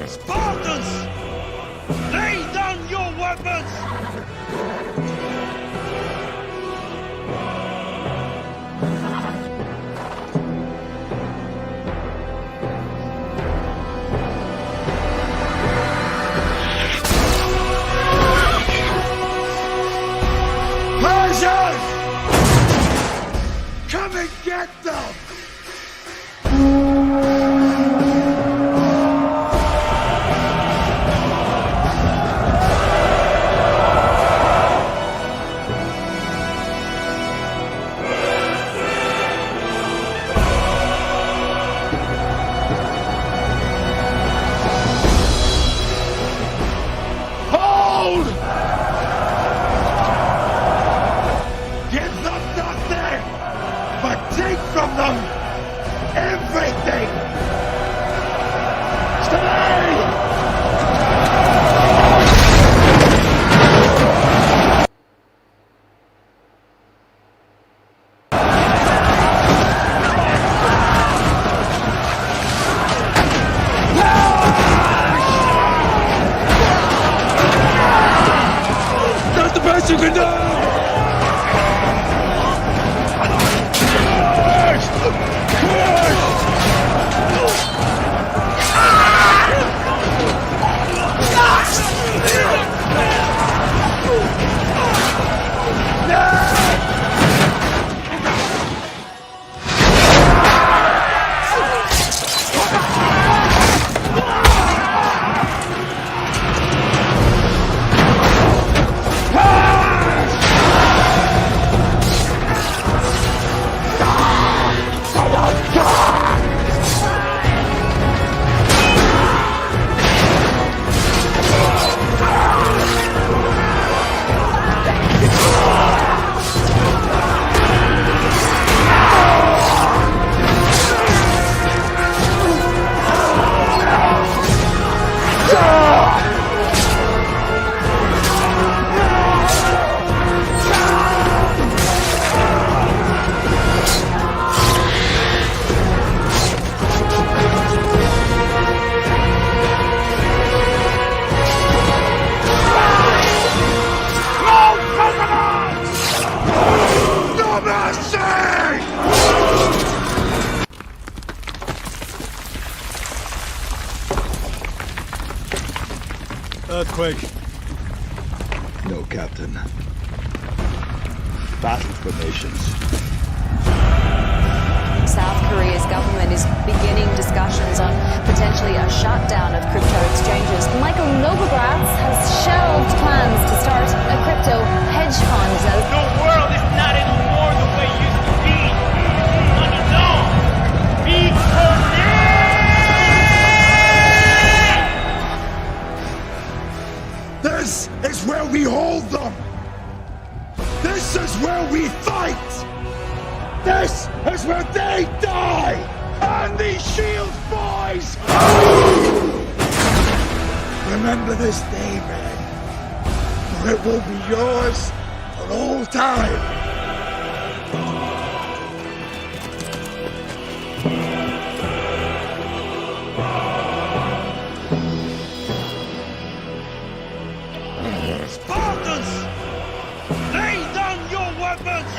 Spartans! Lay down your weapons! Persians! Come and get them! From them everything! Stay! That's the best you can do! Earthquake. No, Captain. Battle formations. South Korea's government is beginning discussions on potentially a shutdown of crypto exchanges. Michael Novogratz has shelved plans to start a crypto hedge fund. The world is not anymore the way it used to be. Money, no. Be connected. This is where we hold them! This is where we fight! This is where they die! And these shield boys! Remember this day, man, for it will be yours for all time! Spartans! Lay down your weapons!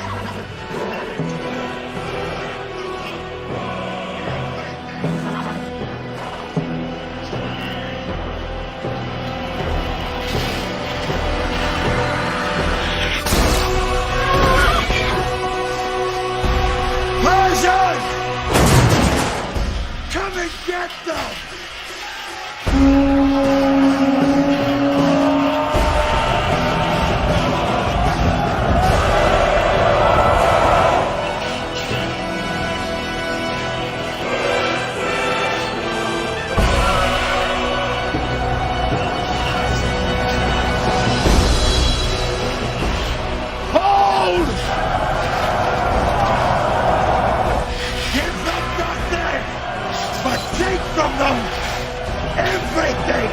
Persians! Come and get them! From them everything!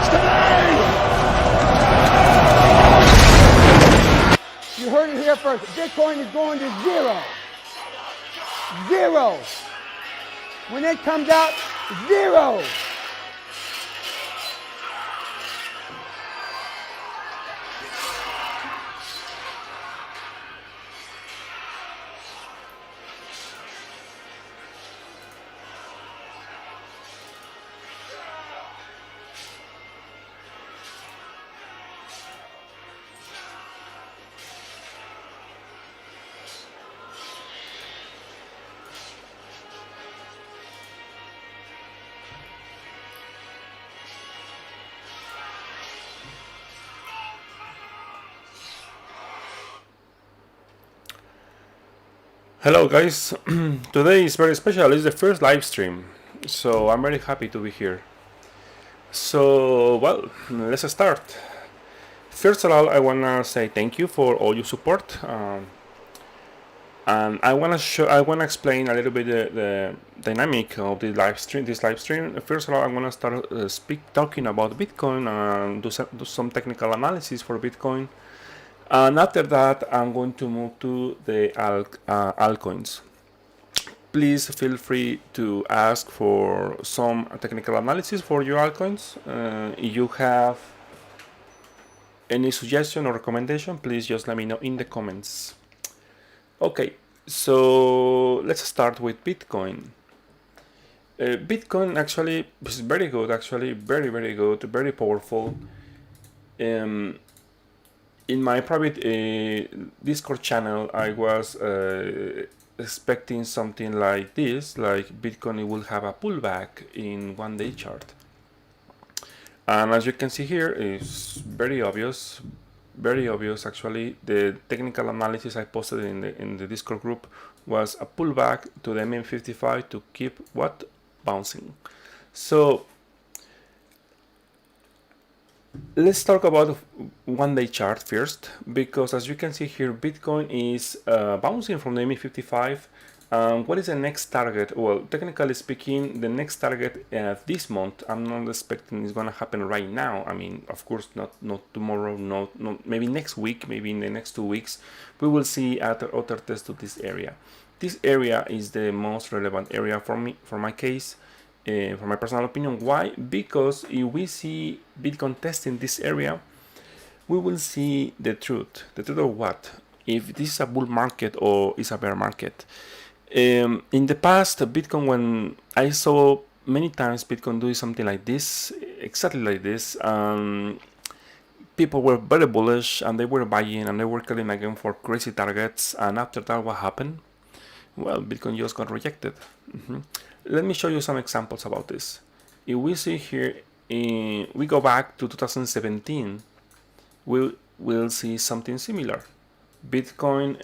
Stay! You heard it here first. Bitcoin is going to zero. Zero. When it comes out, Zero. Hello guys, today is very special. It's the first live stream, so I'm very happy to be here. So, well, let's start. First of all, I wanna say thank you for all your support, and I wanna explain a little bit the dynamic of the live stream. This live stream. First of all, I'm gonna start talking about Bitcoin and do some technical analysis for Bitcoin. And after that, I'm going to move to the altcoins. Please feel free to ask for some technical analysis for your altcoins. If you have any suggestion or recommendation, please just let me know in the comments. Okay, so let's start with Bitcoin. Bitcoin actually is very good, actually very good, very powerful. In my private Discord channel, I was expecting something like this, like Bitcoin will have a pullback in 1-day chart. And as you can see here, it's very obvious actually. The technical analysis I posted in the Discord group was a pullback to the MA55 to keep what? Bouncing. So let's talk about 1-day chart first, because as you can see here, Bitcoin is bouncing from the MA55. What is the next target? Well, technically speaking, the next target this month, I'm not expecting it's gonna happen right now. I mean, of course, not tomorrow, not maybe next week, maybe in the next 2 weeks, we will see other test to this area. This area is the most relevant area for me, for my case. For my personal opinion. Why? Because if we see Bitcoin testing this area, we will see the truth. The truth of what? If this is a bull market or is a bear market. In the past, Bitcoin, when I saw many times Bitcoin doing something like this, exactly like this, people were very bullish and they were buying and they were calling again for crazy targets. And after that, what happened? Well, Bitcoin just got rejected. Let me show you some examples about this. If we see here, we go back to 2017, we'll see something similar. Bitcoin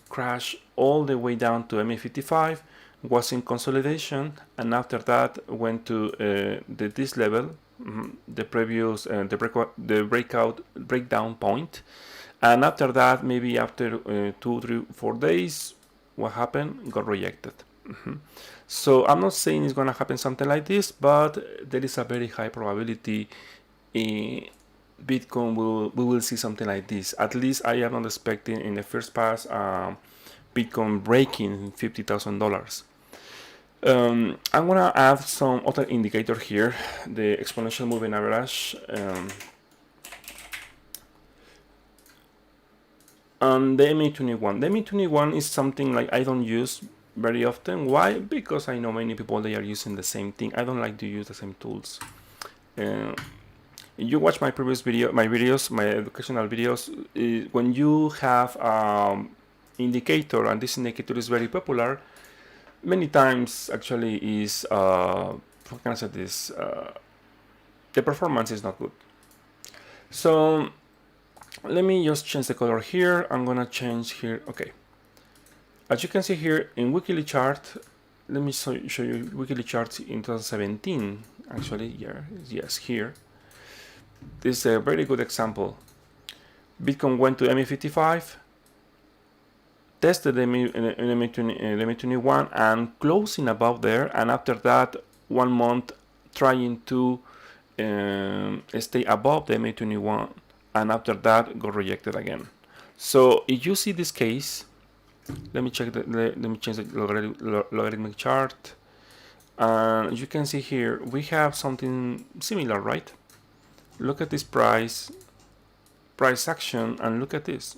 crashed all the way down to MA55, was in consolidation, and after that went to this level, the previous breakdown point. And after that, maybe after 2, 3, 4 days, what happened? Got rejected. So I'm not saying it's gonna happen something like this, but there is a very high probability in Bitcoin we will see something like this. At least I am not expecting in the first pass Bitcoin breaking $50,000. I'm gonna add some other indicator here, the exponential moving average. And the MA21. The MA21 is something like I don't use very often. Why? Because I know many people, they are using the same thing. I don't like to use the same tools. You watch my previous video, my educational videos, when you have indicator, and this indicator is very popular, many times actually is, how can I say this, the performance is not good. So let me just change the color here. I'm gonna change here. Okay. As you can see here in weekly chart, let me show you weekly charts in 2017. Actually, yeah, yes, here. This is a very good example. Bitcoin went to MA55, tested the MA21, and closing above there. And after that, 1 month trying to stay above the MA21. And after that got rejected again. So if you see this case, Let me check let me change the logarithmic chart. And you can see here we have something similar, right? Look at this price action, and look at this.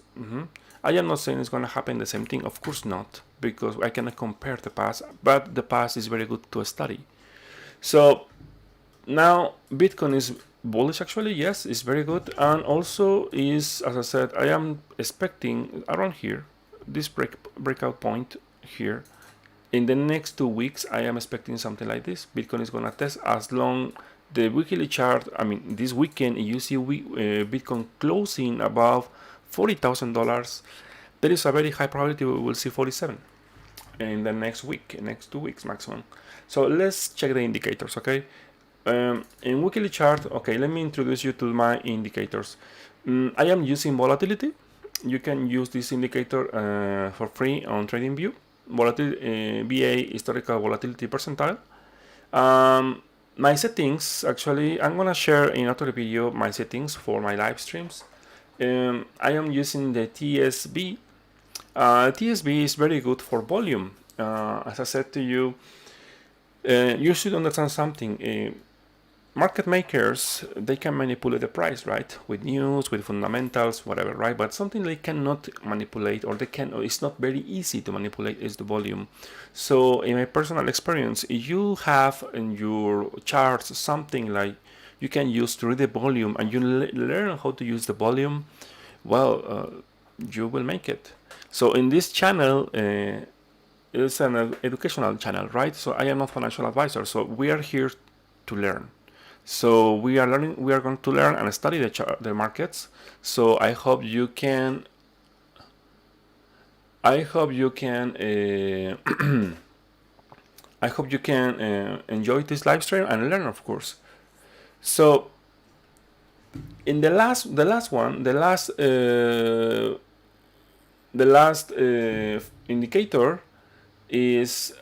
I am not saying it's going to happen the same thing, of course not, because I cannot compare the past, but the past is very good to study. So now Bitcoin is bullish, actually. Yes, it's very good, and also is, as I said, I am expecting around here this breakout point here. In the next 2 weeks, I am expecting something like this. Bitcoin is going to test as long the weekly chart. I mean, this weekend you see Bitcoin closing above $40,000. There is a very high probability we will see 47 in the next week, next 2 weeks maximum. So let's check the indicators, okay? In weekly chart, okay, let me introduce you to my indicators. I am using volatility. You can use this indicator for free on TradingView. Volatility, VA, historical volatility percentile. My settings, actually, I'm gonna share in another video my settings for my live streams. I am using the TSB. TSB is very good for volume. As I said to you, you should understand something. Market makers, they can manipulate the price, right? With news, with fundamentals, whatever, right? But something they cannot manipulate, or it's not very easy to manipulate, is the volume. So in my personal experience, if you have in your charts something like you can use to read the volume, and you learn how to use the volume, well, you will make it. So in this channel, it's an educational channel, right? So I am not financial advisor, so we are here to learn. So we are learning. We are going to learn and study the markets. So I hope you can. I hope you can. I hope you can enjoy this live stream and learn, of course. So in the last indicator is.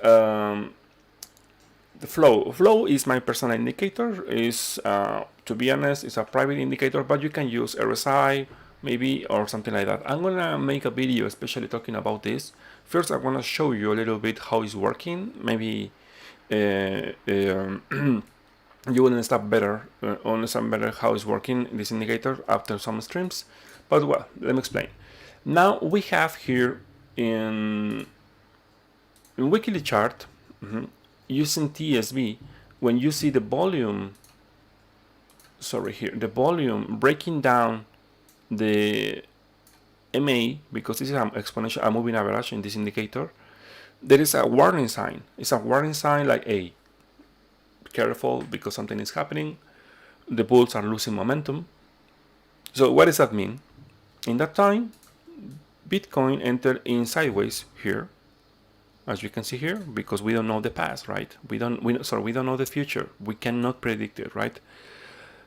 The flow is my personal indicator. Is to be honest, it's a private indicator, but you can use RSI maybe or something like that. I'm gonna make a video especially talking about this. First, I'm gonna show you a little bit how it's working. Maybe you will understand better how it's working, this indicator, after some streams. But well, let me explain. Now we have here in weekly chart. Using TSB, when you see the volume, the volume breaking down the MA, because this is an exponential, a moving average in this indicator, there is a warning sign. It's a warning sign like, hey, be careful because something is happening. The bulls are losing momentum. So what does that mean? In that time, Bitcoin entered in sideways here, as you can see here, because we don't know the past, right? We don't know the future. We cannot predict it, right?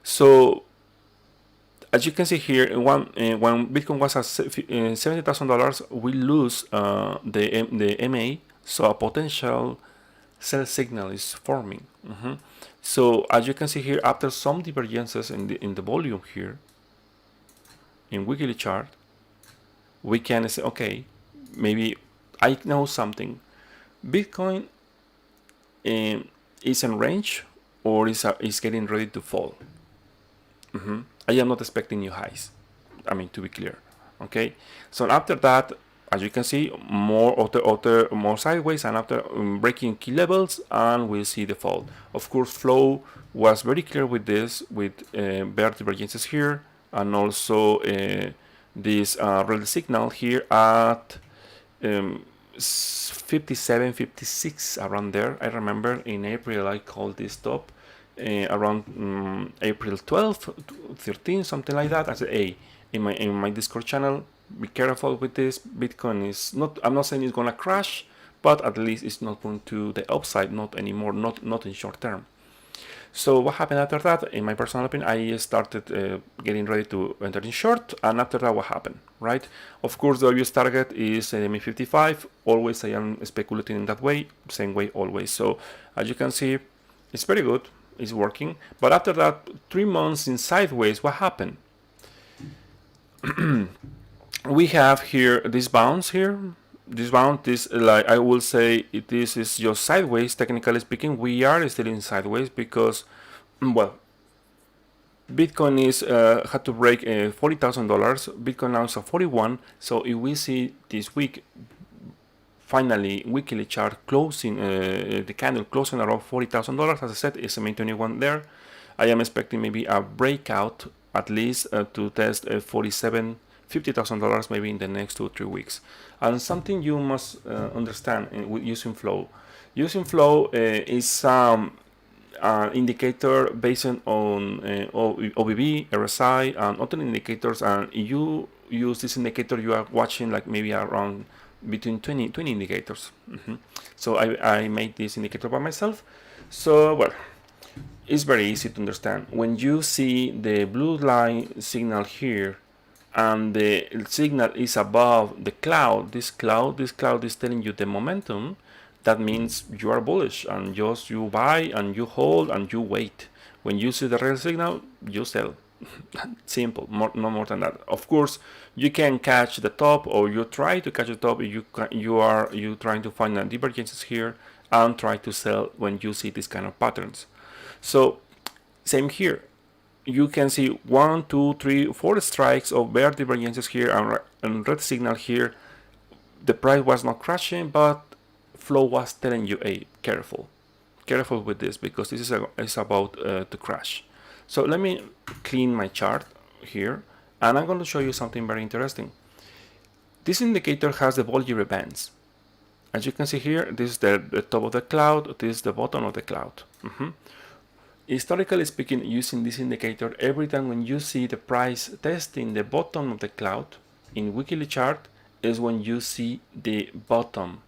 So as you can see here, when Bitcoin was at $70,000, we lose the MA, so a potential sell signal is forming. So as you can see here, after some divergences in the volume here, in weekly chart, we can say, okay, maybe I know something. Bitcoin is in range, or is getting ready to fall. I am not expecting new highs. I mean, to be clear. Okay. So after that, as you can see, more sideways, and after breaking key levels, and we'll see the fall. Of course, Flow was very clear with this, with bear divergences here, and also this red signal here at 57, 56, around there. I remember in April I called this top around April 12, 13, something like that. I said, hey, in my Discord channel, be careful with this. Bitcoin is not, I'm not saying it's gonna crash, but at least it's not going to the upside, not anymore, not in short term. So what happened after that? In my personal opinion, I started getting ready to enter in short, and after that, what happened, right? Of course, the obvious target is MA 55. Always I am speculating in that way, same way always. So as you can see, it's very good, it's working. But after that, 3 months in sideways, what happened? We have here this bounce here, this bound, this, like I will say, this is just sideways. Technically speaking, we are still in sideways because, well, Bitcoin is had to break $40,000. Bitcoin now is at 41. So if we see this week, finally weekly chart closing, the candle closing around $40,000, as I said, it's a main 21 there. I am expecting maybe a breakout at least to test $50,000 maybe in the next 2 or 3 weeks. And something you must understand with using Flow. Using Flow is indicator based on OBB, RSI, and other indicators. And you use this indicator, you are watching like maybe around between 20 indicators. So I made this indicator by myself. So, well, it's very easy to understand. When you see the blue line signal here, and the signal is above the cloud, this cloud is telling you the momentum. That means you are bullish, and just you buy and you hold and you wait. When you see the real signal, you sell. Simple, no more than that. Of course, you can catch the top, or you try to catch the top. You trying to find the divergences here and try to sell when you see these kind of patterns. So same here. You can see 1, 2, 3, 4 strikes of bear divergences here and red signal here. The price was not crashing, but Flow was telling you, hey, careful with this, because this is about to crash. So let me clean my chart here, and I'm going to show you something very interesting. This indicator has the Bollinger Bands. As you can see here, this is the top of the cloud, this is the bottom of the cloud. Historically speaking, using this indicator, every time when you see the price testing the bottom of the cloud in weekly chart is when you see the bottom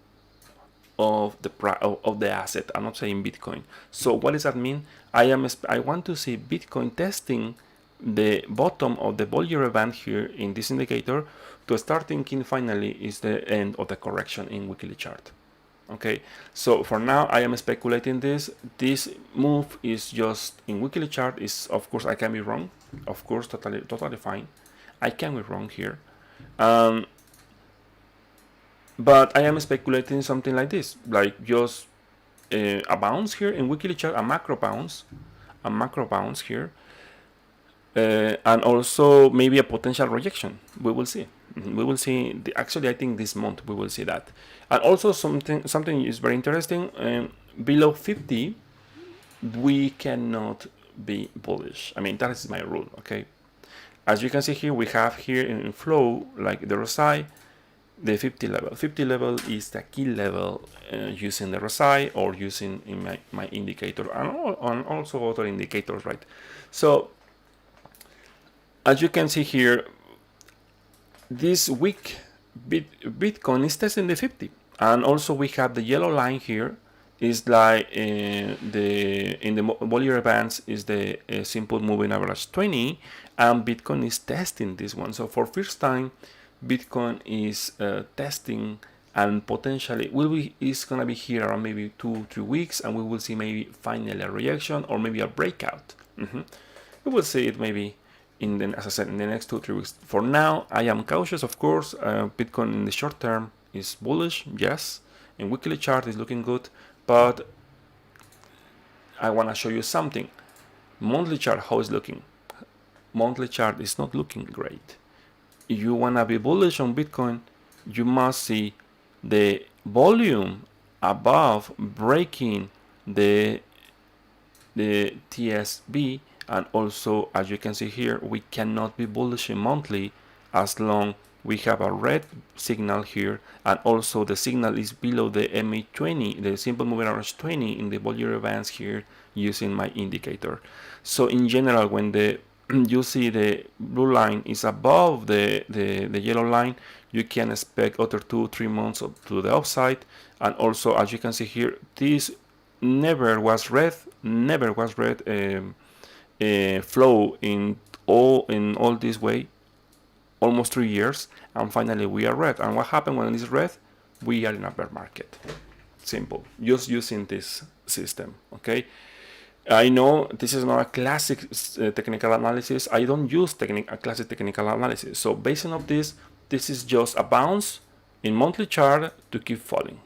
of the asset. I'm not saying Bitcoin. So what does that mean? I want to see Bitcoin testing the bottom of the Bollinger Band here in this indicator to start thinking finally is the end of the correction in weekly chart. Okay, so for now I am speculating this move is just in weekly chart. Is, of course, I can be wrong, of course, totally fine. I can be wrong here, but I am speculating something like this, like just a bounce here in weekly chart, a macro bounce here, and also maybe a potential rejection. We will see. We will see. Actually, I think this month we will see that. And also something is very interesting. Below 50, we cannot be bullish. I mean, that is my rule. Okay. As you can see here, we have here in Flow, like the RSI, the 50 level. 50 level is the key level using the RSI or using in my indicator, and also other indicators, right? So as you can see here, this week Bitcoin is testing the 50, and also we have the yellow line here is like in the Bollinger Bands is the simple moving average 20, and Bitcoin is testing this one. So for first time Bitcoin is testing, and potentially is gonna be here around maybe 2-3 weeks, and we will see maybe finally a reaction or maybe a breakout. We will see it maybe as I said, in the next 2-3 weeks. For now, I am cautious, of course. Bitcoin in the short term is bullish, yes. In weekly chart is looking good, but I want to show you something. Monthly chart, how is looking? Monthly chart is not looking great. If you want to be bullish on Bitcoin, you must see the volume above breaking the TSB. And also, as you can see here, we cannot be bullish in monthly as long we have a red signal here, and also the signal is below the MA20, the simple moving average 20 in the Bollinger Bands here using my indicator. So in general, when you see the blue line is above the yellow line, you can expect other 2-3 months to the upside. And also, as you can see here, this never was red. Flow in all this way, almost 3 years, and finally we are red. And what happened when it's red? We are in a bear market. Simple. Just using this system. Okay. I know this is not a classic technical analysis. I don't use a classic technical analysis. So based on this is just a bounce in monthly chart to keep falling.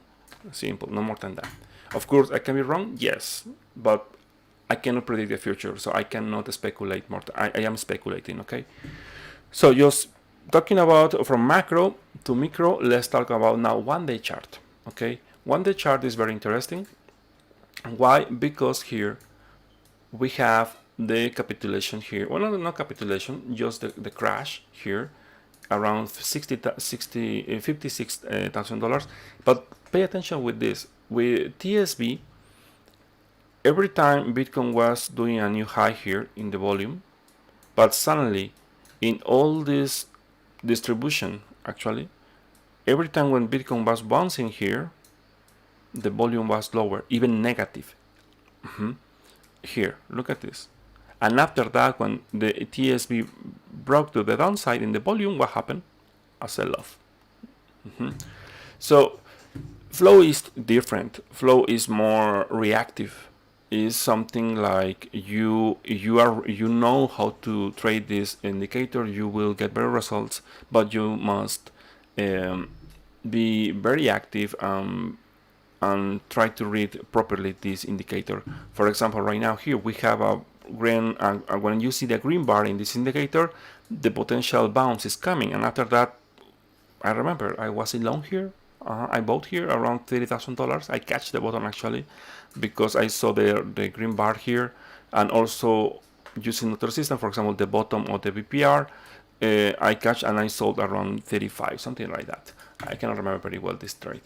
Simple, no more than that. Of course, I can be wrong, yes, but I cannot predict the future, so I cannot speculate more. I am speculating, okay? So just talking about from macro to micro, let's talk about now one-day chart, okay? One-day chart is very interesting. Why? Because here we have the capitulation here. Well, not capitulation, just the crash here around $56,000. But pay attention with this. With TSB, every time Bitcoin was doing a new high here in the volume, but suddenly in all this distribution, actually, every time when Bitcoin was bouncing here, the volume was lower, even negative. Here, look at this. And after that, when the TSB broke to the downside in the volume, what happened? A sell-off. So flow is different. Flow is more reactive. Is something like you know how to trade this indicator. You will get better results, but you must be very active and try to read properly this indicator. For example, right now here we have a green, when you see the green bar in this indicator, the potential bounce is coming, and after that, I remember I was in long here. I bought here around $30,000. I catch the bottom actually because I saw the green bar here, and also using another system, for example, the bottom of the BPR, I catch and I sold around 35, something like that. I cannot remember very well this trade,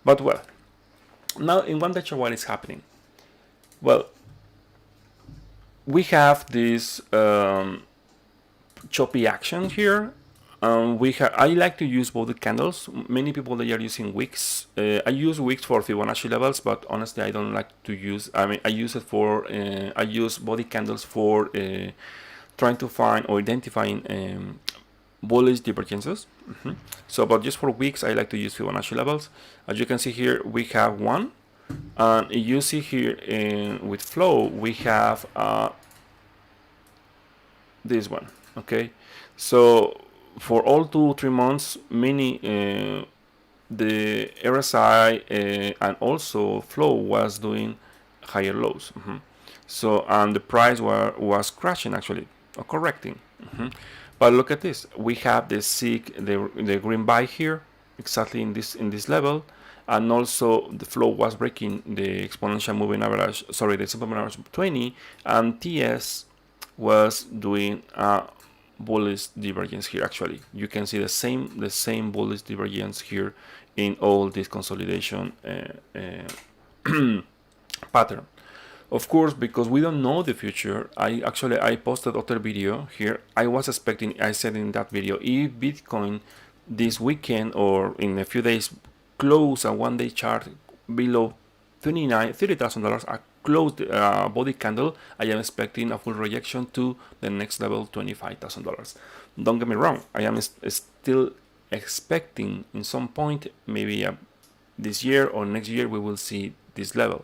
but well. Now in one day chart, what is happening? Well, we have this choppy action here. I like to use both the candles. Many people, they are using wicks. I use wicks for Fibonacci levels, but honestly I don't like to use, I use it for, I use body candles for trying to find or identifying bullish divergences. So, but just for wicks, I like to use Fibonacci levels. As you can see here, we have one, and you see here with flow, we have this one. Okay, so for all 2-3 months, many the RSI and also flow was doing higher lows. So, and the price was crashing actually, or correcting. But look at this. We have the the green buy here, exactly in this level, and also the flow was breaking the exponential moving average. Sorry, the simple moving average 20, and TS was doing a bullish divergence here. Actually, you can see the same bullish divergence here in all this consolidation pattern. Of course, because we don't know the future, I posted other video here. I was expecting, I said in that video, if Bitcoin this weekend or in a few days close a one-day chart below $30,000, a closed body candle, I am expecting a full rejection to the next level, $25,000. Don't get me wrong, I am still expecting in some point, maybe this year or next year, we will see this level.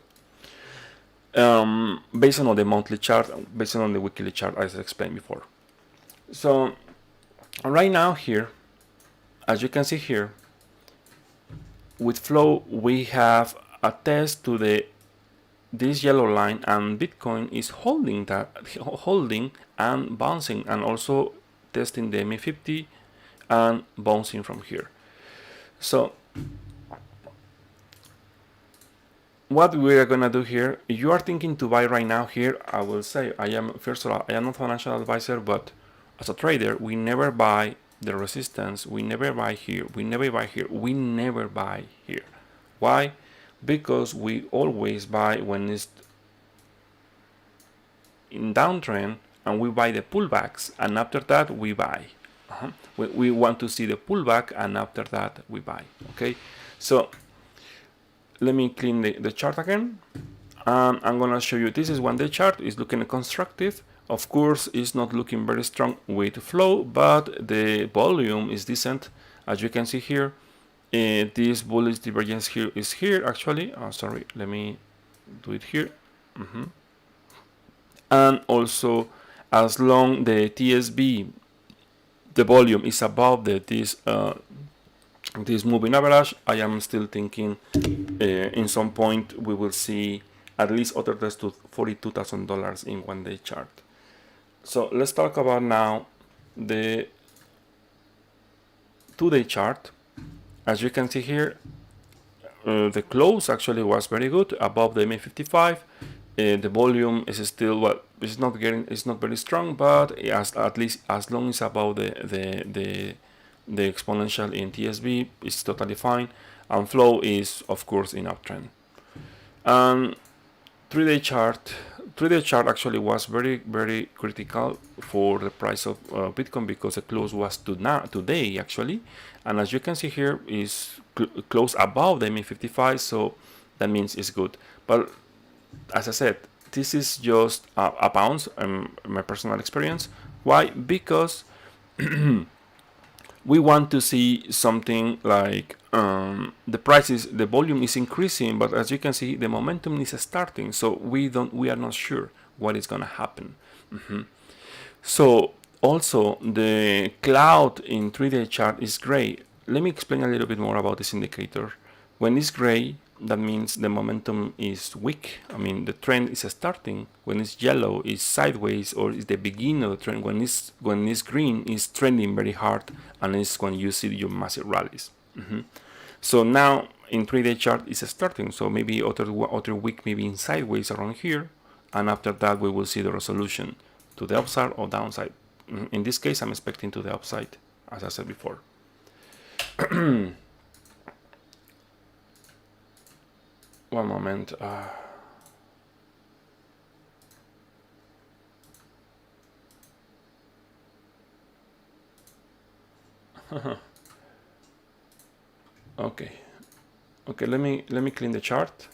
Based on the monthly chart, based on the weekly chart, as I explained before. So right now here, as you can see here, with flow we have a test to this yellow line, and Bitcoin is holding and bouncing, and also testing the MA50 and bouncing from here. So what we are gonna do here, if you are thinking to buy right now here, I will say, first of all, I am not a financial advisor, but as a trader, we never buy the resistance, we never buy here, we never buy here, we never buy here. Why? Because we always buy when it's in downtrend, and we buy the pullbacks, and after that we buy. We want to see the pullback, and after that we buy. Okay, so let me clean the chart again. I'm gonna show you, this is one day chart. It's looking constructive. Of course, it's not looking very strong with flow, but the volume is decent. As you can see here, this bullish divergence here is here actually. Sorry, let me do it here. And also, as long the TSB, the volume is above this this moving average, I am still thinking in some point we will see at least other test to $42,000 in 1 day chart. So let's talk about now the 2 day chart. As you can see here, the close actually was very good above the MA55. The volume is still, well, it's not very strong, but at least as long as above the exponential in TSB, it's totally fine, and flow is of course in uptrend. 3 day chart actually was very critical for the price of Bitcoin, because the close was today actually, and as you can see here is close above the MA55, so that means it's good. But as I said, this is just a bounce, my personal experience. Why? Because we want to see something like the volume is increasing, but as you can see, the momentum is starting. So we are not sure what is gonna happen. So also the cloud in 3-day chart is gray. Let me explain a little bit more about this indicator. When it's gray, that means the momentum is weak. I mean, the trend is starting. When it's yellow, it's sideways, or it's the beginning of the trend. When it's green, it's trending very hard, and it's when you see your massive rallies. So now in 3-day chart it's starting. So maybe other week, maybe in sideways around here, and after that we will see the resolution to the upside or downside. In this case, I'm expecting to the upside, as I said before. One moment. Okay. Let me clean the chart,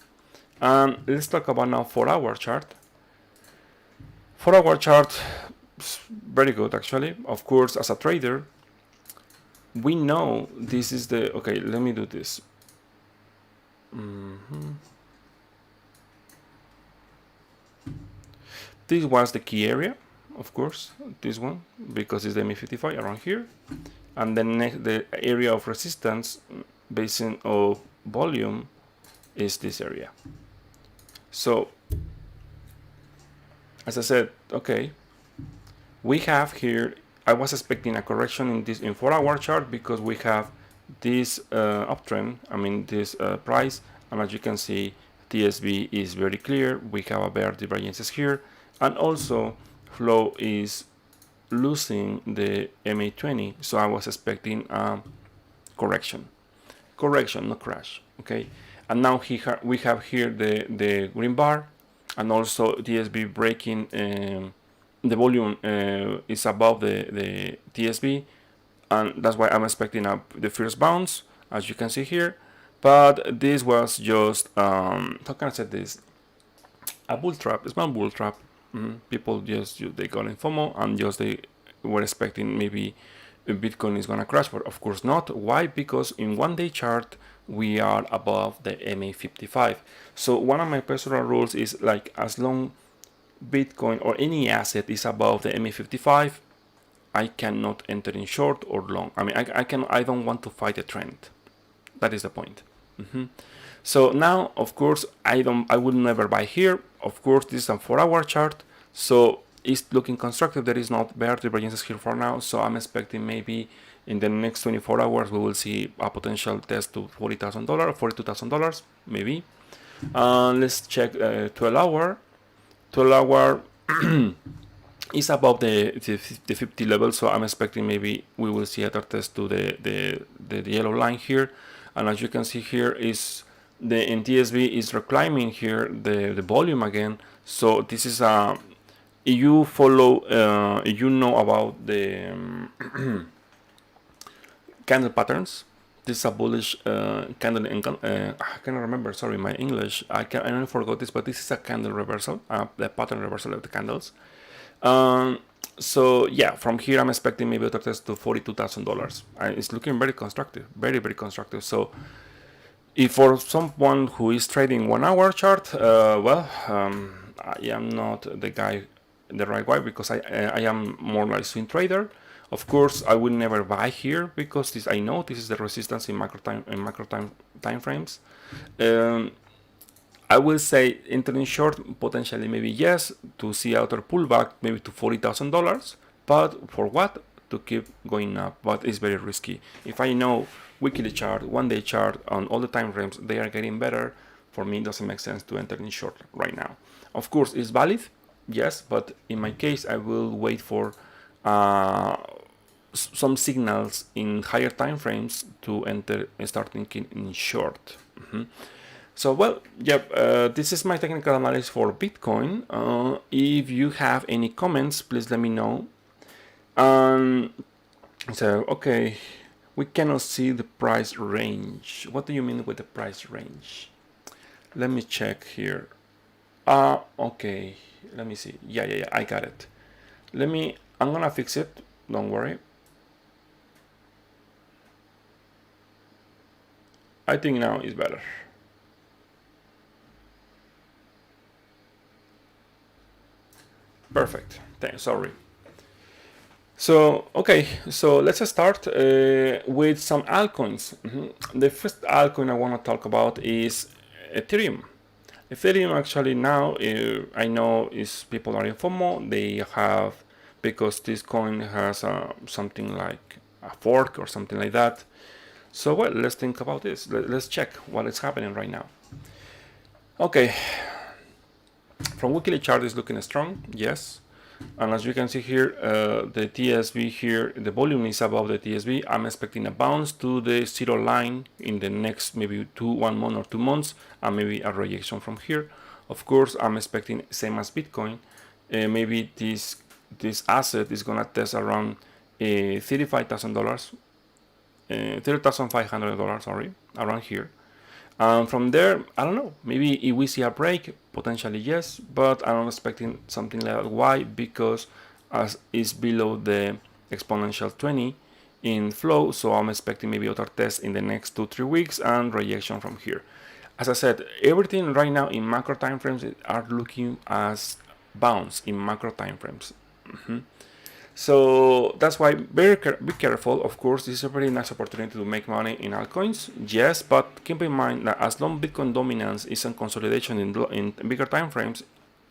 and let's talk about now 4-hour chart. 4-hour chart is very good actually. Of course, as a trader, we know this is the okay. Let me do this. This was the key area, of course, this one, because it's the MA55 around here, and then the area of resistance based on volume is this area. So as I said, okay, we have here, I was expecting a correction in 4-hour chart, because we have this uptrend, I mean this price, and as you can see, TSB is very clear. We have a bear divergences here, and also flow is losing the MA20, so I was expecting a correction, not crash. Okay, and now we have here the green bar, and also TSB breaking. The volume is above the TSB, and that's why I'm expecting the first bounce, as you can see here. But this was just how can I say this? A bull trap. It's not a bull trap. People they got in FOMO, and they were expecting maybe Bitcoin is gonna crash, but of course not. Why? Because in 1-day chart we are above the MA55. So one of my personal rules is, like, as long Bitcoin or any asset is above the MA55, I cannot enter in short or long. I mean, I don't want to fight a trend. That is the point. So now, of course, I would never buy here. Of course, this is a 4-hour chart, so it's looking constructive. There is not bear divergences here for now, so I'm expecting maybe in the next 24 hours we will see a potential test to $40,000, $42,000 maybe. Let's check 12-hour. 12-hour is above the 50 level, so I'm expecting maybe we will see other test to the yellow line here. And as you can see here, is the NTSB is reclining here the volume again. So this is a, if you follow, you know about the candle patterns. This is a bullish candle. I cannot remember. Sorry, my English. I forgot this, but this is a candle reversal, the pattern reversal of the candles. So yeah, from here I'm expecting maybe other test to $42,000. It's looking very constructive, very constructive. So if for someone who is trading 1-hour chart, I am not the right guy, because I am more like swing trader. Of course, I will never buy here because I know this is the resistance in macro time frames. I will say entering short potentially maybe yes to see outer pullback maybe to $40,000, but for what? To keep going up, but it's very risky. If I know weekly chart, 1-day chart, on all the time frames they are getting better, for me it doesn't make sense to enter in short right now. Of course, it's valid, yes, but in my case I will wait for some signals in higher time frames to enter and start thinking in short. So well, yeah, this is my technical analysis for Bitcoin. If you have any comments, please let me know. So okay, we cannot see the price range. What do you mean with the price range? Let me check here. Okay, let me see. Yeah, I got it. I'm gonna fix it, don't worry. I think now is better. Perfect. Sorry. So okay, so let's start with some altcoins. The first altcoin I want to talk about is Ethereum. Ethereum actually now, I know is people are in FOMO. They have, because this coin has something like a fork or something like that. So well, let's think about this. Let's check what is happening right now. Okay, from weekly chart is looking strong, yes. And as you can see here, the TSV here, the volume is above the TSV. I'm expecting a bounce to the zero line in the next maybe 1 month or 2 months, and maybe a rejection from here. Of course, I'm expecting same as Bitcoin. Maybe this asset is gonna test around $35,000, $30,500, sorry, around here. From there, I don't know, maybe if we see a break, potentially yes, but I'm expecting something like that. Why? Because as is below the exponential 20 in flow, so I'm expecting maybe other tests in the next 2-3 weeks and rejection from here. As I said, everything right now in macro time frames are looking as bounce in macro time frames. So that's why be careful. Of course, this is a very nice opportunity to make money in altcoins, yes, but keep in mind that as long Bitcoin dominance is in consolidation in bigger time frames,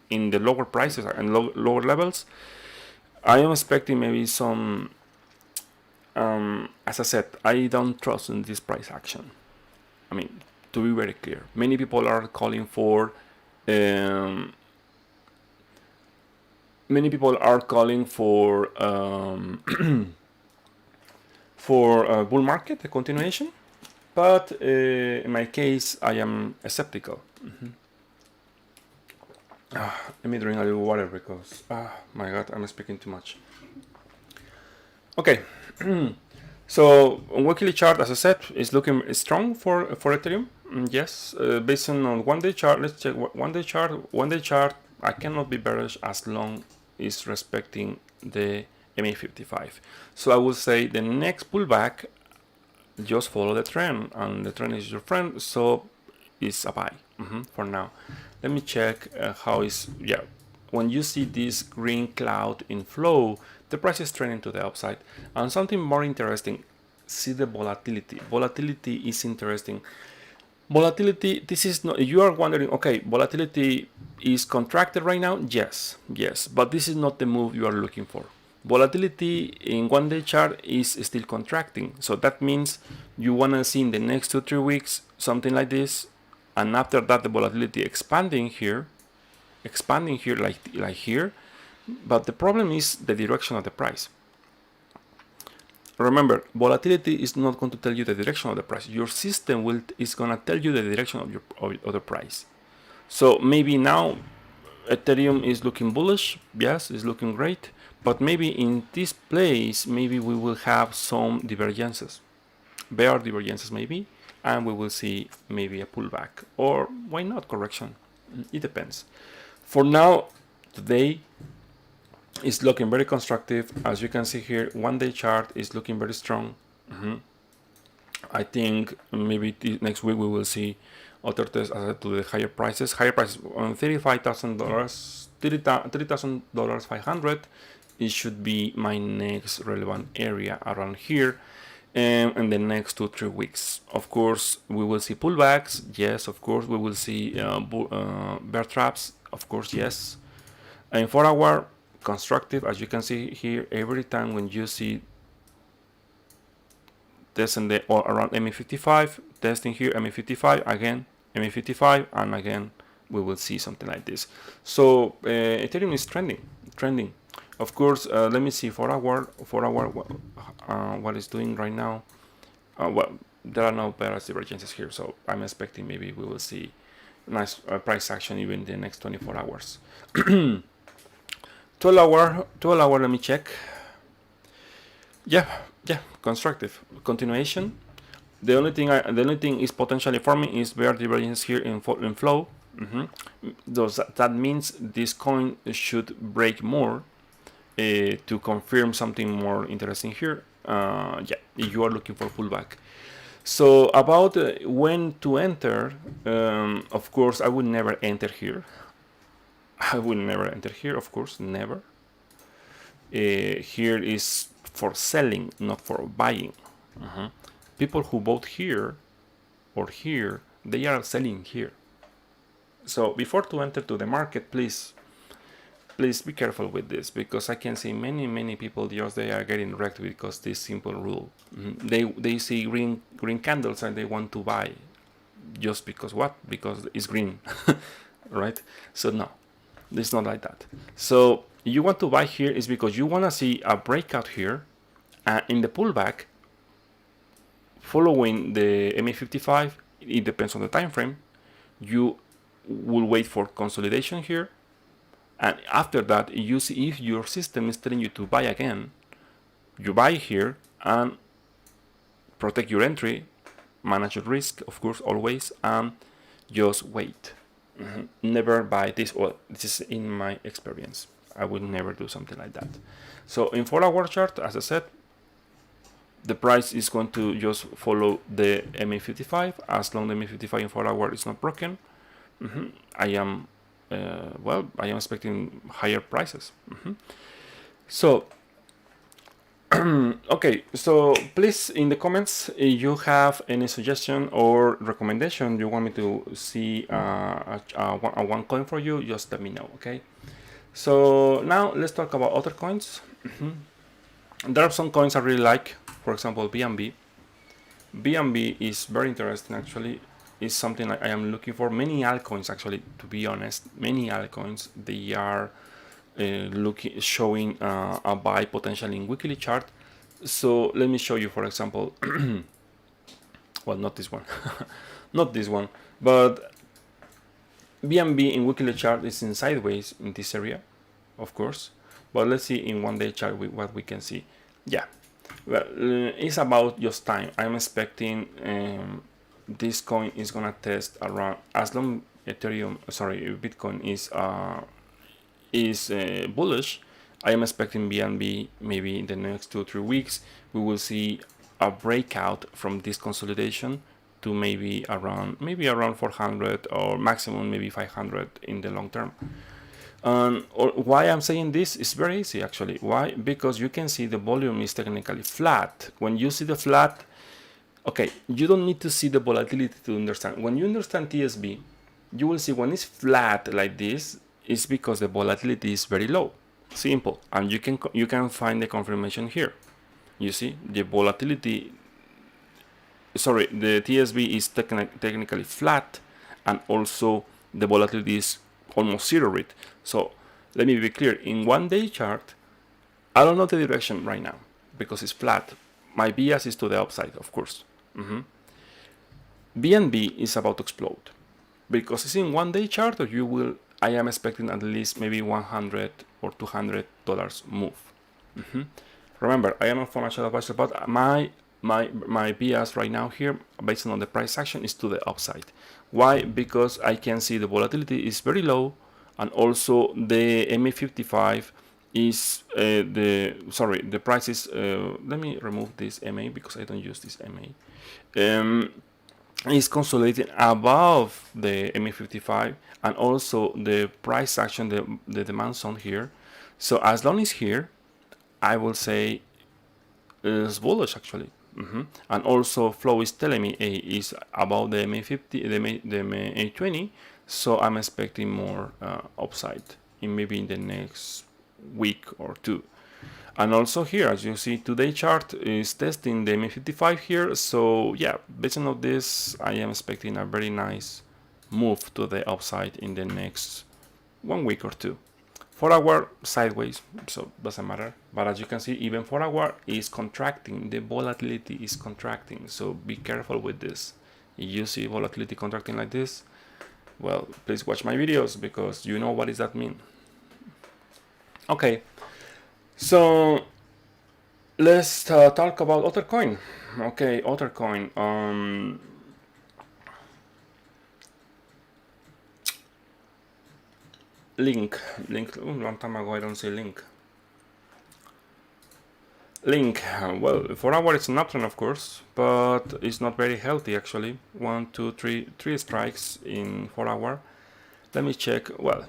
in the lower prices and lower levels, I am expecting maybe some, as I said, I don't trust in this price action. I mean, to be very clear, many people are calling for for a bull market, a continuation, but in my case I am skeptical. Let me drink a little water because my god, I'm speaking too much. Okay, so on weekly chart, as I said, is looking strong for Ethereum. Yes, based on 1-day chart, let's check 1-day chart. 1-day chart, I cannot be bearish as long is respecting the MA55. So I will say the next pullback, just follow the trend, and the trend is your friend, so it's a buy for now. Let me check how is, yeah, when you see this green cloud in flow, the price is trending to the upside. And something more interesting, see the volatility. Volatility is interesting. Volatility, this is not, you are wondering, okay, volatility is contracted right now? Yes, but this is not the move you are looking for. Volatility in 1-day chart is still contracting, so that means you want to see in the next 2-3 weeks something like this, and after that the volatility expanding here like here. But the problem is the direction of the price. Remember, volatility is not going to tell you the direction of the price. Your system is going to tell you the direction of the price. So maybe now Ethereum is looking bullish. Yes, it's looking great. But maybe in this place, maybe we will have some divergences. Bear divergences maybe. And we will see maybe a pullback. Or why not correction? It depends. For now, today, is looking very constructive. As you can see here, 1-day chart is looking very strong. I think maybe next week we will see other tests to the higher prices. Higher prices on $35,000, $30,500 it should be my next relevant area around here. And in the next 2-3 weeks, of course, we will see pullbacks. Yes, of course, we will see bear traps. Of course, yes. And 4-hour constructive, as you can see here, every time when you see testing or around MA55, testing here MA55, again MA55, and again we will see something like this. So Ethereum is trending. Of course, let me see 4-hour what it's doing right now. Well, there are no bearish divergences here, so I'm expecting maybe we will see nice price action even in the next 24 hours. 12-hour, let me check. Yeah, constructive continuation. The only thing is potentially forming is bear divergence here in flow. That means this coin should break more to confirm something more interesting here. Yeah, if you are looking for pullback. So about when to enter, of course I would never enter here. Of course, never. Here is for selling, not for buying. People who bought here or here, they are selling here. So before to enter to the market, please be careful with this, because I can see many people just they are getting wrecked because this simple rule. They see green candles and they want to buy just because what? Because it's green, right? So no, it's not like that. So you want to buy here is because you want to see a breakout here in the pullback following the MA55. It depends on the time frame. You will wait for consolidation here, and after that you see if your system is telling you to buy again. You buy here and protect your entry, manage your risk, of course, always, and just wait. Never buy this. Well, this is in my experience. I would never do something like that. So in 4-hour chart, as I said, the price is going to just follow the MA55 as long as the MA55 in 4-hour is not broken. I am expecting higher prices. So okay, so please in the comments if you have any suggestion or recommendation you want me to see one coin for you, just let me know. Okay, so now let's talk about other coins. There are some coins I really like. For example, BNB. BNB is very interesting actually. It's something like I am looking for. Many altcoins actually, to be honest, many altcoins, they are showing a buy potential in weekly chart. So let me show you, for example, well, not this one, not this one, but BNB in weekly chart is in sideways in this area, of course. But let's see in 1-day chart what we can see. Yeah, well, it's about just time. I'm expecting this coin is gonna test around, as long Bitcoin is bullish. I am expecting BNB maybe in the next 2-3 weeks we will see a breakout from this consolidation to maybe around 400 or maximum maybe 500 in the long term. Or why I'm saying this is very easy actually. Why? Because you can see the volume is technically flat. When you see the flat, okay, you don't need to see the volatility to understand. When you understand TSB, you will see when it's flat like this, it's because the volatility is very low. Simple. And you can find the confirmation here. You see the volatility, sorry, the TSB is technically flat, and also the volatility is almost zero rate. So let me be clear, in 1-day chart I don't know the direction right now because it's flat. My bias is to the upside, of course. BNB is about to explode because it's in 1-day chart, or I am expecting at least maybe $100 or $200 move. Remember, I am a financial advisor, but my bias right now here, based on the price action, is to the upside. Why? Because I can see the volatility is very low, and also the MA55 is the price is. Let me remove this MA because I don't use this MA. Is consolidating above the MA55, and also the price action, the demand zone here. So as long as here, I will say is bullish actually. And also Flow is telling me is about the MA50, the MA20, so I'm expecting more upside in maybe in the next week or two. And also here, as you see, today chart is testing the MA55 here, so yeah, based on this, I am expecting a very nice move to the upside in the next 1 week or two. 4 hour sideways, so doesn't matter. But as you can see, even 4 hour is contracting. The volatility is contracting, so be careful with this. If you see volatility contracting like this, well, please watch my videos because you know what does that mean. Okay, so let's talk about other coin. Okay, other coin. Link, long time ago I don't say link. Link, well, 4 hour it's an uptrend of course, but it's not very healthy actually. 1, 2, 3, 3 strikes in 4 hour. Let me check. Well,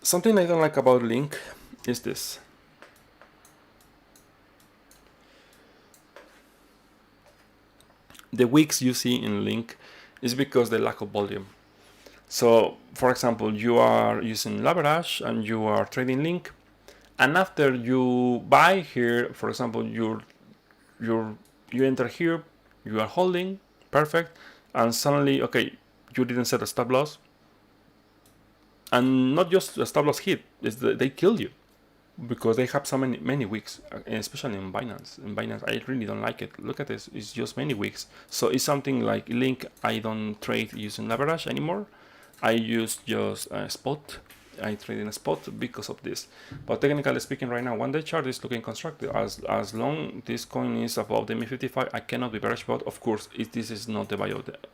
something I don't like about Link is this. The wicks you see in Link is because the lack of volume. So, for example, you are using leverage and you are trading Link, and after you buy here, for example, you enter here, you are holding, perfect, and suddenly, okay, you didn't set a stop loss, and not just a stop loss hit, they kill you because they have so many weeks, especially in Binance. In Binance, I really don't like it. Look at this; it's just many weeks. So it's something like Link. I don't trade using leverage anymore. I use just a spot. I trade in a spot because of this. But technically speaking, right now, 1-day chart is looking constructive. As long this coin is above the MA55, I cannot be bearish. But of course, this is not the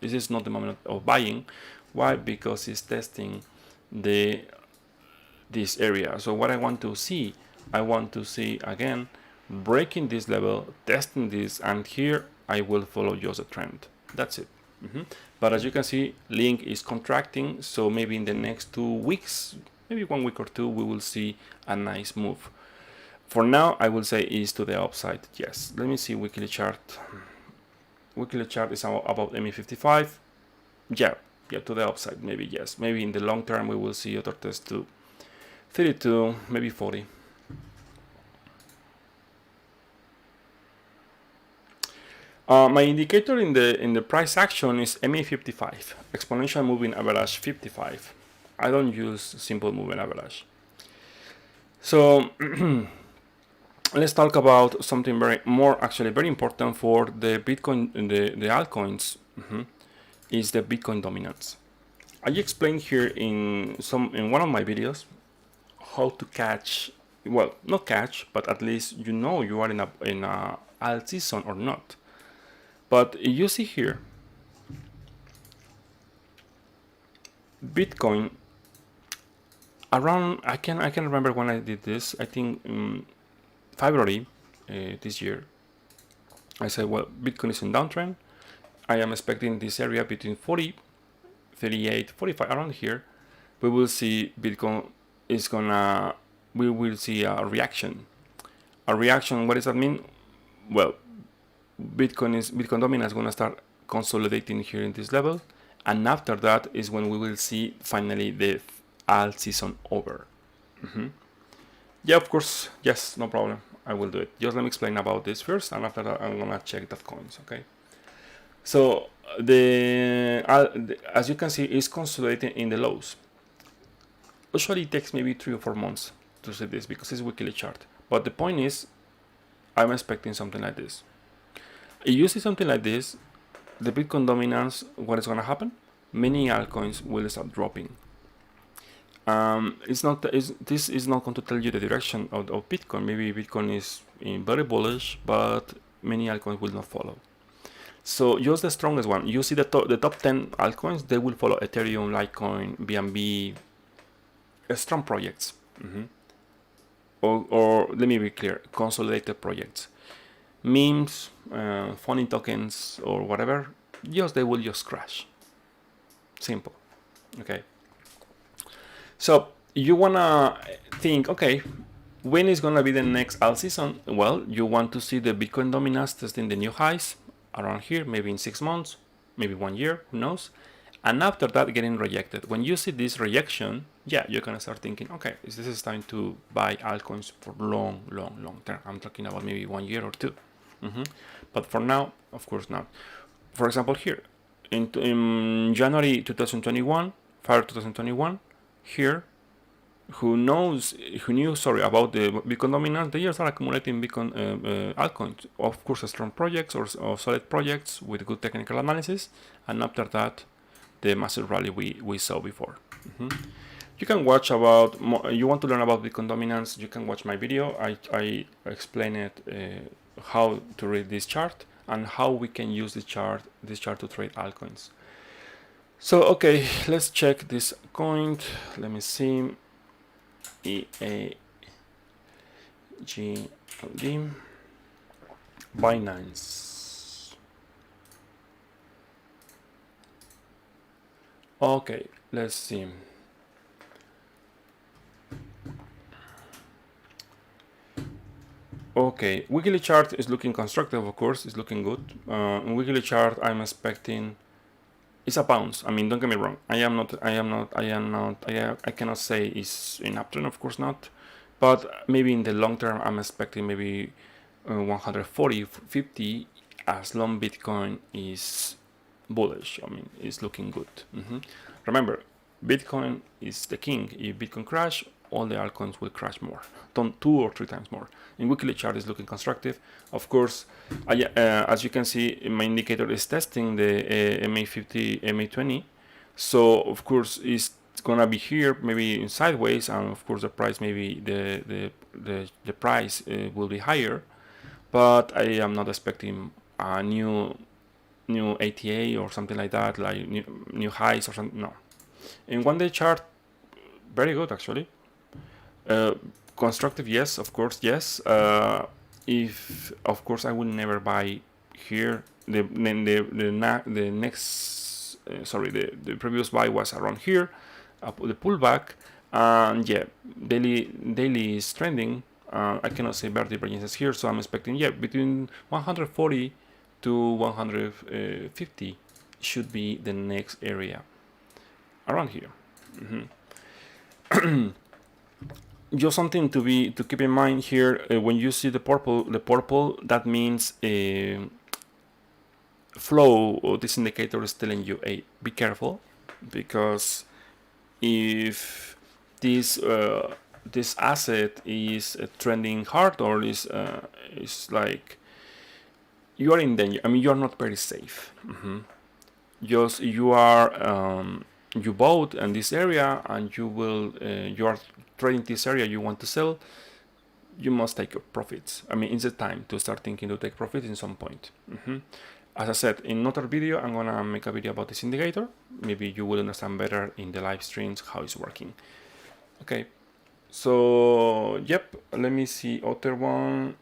this is not the moment of buying. Why? Because it's testing this area. So what I want to see again breaking this level, testing this, and here I will follow just a trend. That's it. But as you can see, Link is contracting, so maybe in the next 2 weeks, maybe 1 week or two, we will see a nice move. For now, I will say is to the upside. Yes, let me see weekly chart. Weekly chart is about MA55. Yeah, to the upside, maybe. Yes, maybe in the long term we will see other test to 32, maybe 40. My indicator in the price action is MA55, exponential moving average 55. I don't use simple moving average. So let's talk about something very important for the Bitcoin, the altcoins, is the Bitcoin dominance. I explained here in one of my videos how to catch, well, not catch, but at least you know you are in a alt season or not. But you see here, Bitcoin around, I can remember when I did this, I think February this year, I said, well, Bitcoin is in downtrend. I am expecting this area between 40, 38, 45, around here. We will see Bitcoin is gonna, we will see a reaction. A reaction, what does that mean? Well, Bitcoin dominance is going to start consolidating here in this level, and after that is when we will see finally the alt season over. Yeah, of course, yes, no problem, I will do it. Just let me explain about this first, and after that I'm gonna check that coins. Okay, so as you can see, it's consolidating in the lows. Usually it takes maybe 3 or 4 months to see this because it's weekly chart, but the point is I'm expecting something like this. If you see something like this, the Bitcoin dominance, what is going to happen? Many altcoins will start dropping. This is not going to tell you the direction of Bitcoin. Maybe Bitcoin is very bullish, but many altcoins will not follow. So just the strongest one. You see the top 10 altcoins, they will follow Ethereum, Litecoin, BNB, strong projects. Or let me be clear, consolidated projects. Memes, funny tokens, or whatever, they will just crash. Simple. Okay. So you wanna think, okay, When is gonna be the next alt season? Well, you want to see the Bitcoin dominance testing the new highs around here, maybe in 6 months, maybe 1 year, who knows? And after that, getting rejected. When you see this rejection, yeah, you're gonna start thinking, okay, this is time to buy altcoins for long term. I'm talking about maybe 1 year or 2. But for now, of course not. For example, here in January 2021, Fire 2021, here, who knew about the Bitcoin dominance, they are accumulating Bitcoin altcoins. Of course, strong projects or solid projects with good technical analysis, and after that, the massive rally we saw before. You can watch about, you want to learn about Bitcoin dominance, you can watch my video. I explain it, how to read this chart and how we can use this chart to trade altcoins. So, okay, let's check this coin. Let me see. EAGLD Binance. Okay, let's see. Okay, weekly chart is looking constructive, of course, it's looking good. In weekly chart, I'm expecting it's a bounce. I mean, don't get me wrong. I cannot say it's an uptrend, of course not. But maybe in the long term, I'm expecting maybe 140, 50, as long Bitcoin is bullish. I mean, it's looking good. Remember, Bitcoin is the king. If Bitcoin crash, all the altcoins will crash more, 2 or 3 times more. In weekly chart is looking constructive. Of course, as you can see, my indicator is testing the MA50, MA20. So of course, it's gonna be here, maybe in sideways, and of course the price, maybe the price will be higher. But I am not expecting a new ATA or something like that, like new highs or something. No. In 1-day chart, very good actually. Constructive, yes, of course, yes. If of course I will never buy here. The previous buy was around here, the pullback, and yeah, daily is trending. I cannot say better divergences here, so I'm expecting between 140 to 150 should be the next area around here. Just something to keep in mind here, when you see the purple, that means flow, or this indicator is telling you, hey, be careful, because if this asset is trending hard, or is like you are in danger. I mean, you are not very safe. Just you are you bought in this area, and you are trading this area, you want to sell, you must take your profits. I mean, it's the time to start thinking to take profits in some point. As I said, in another video, I'm gonna make a video about this indicator. Maybe you will understand better in the live streams how it's working. Okay, so yep, let me see other one.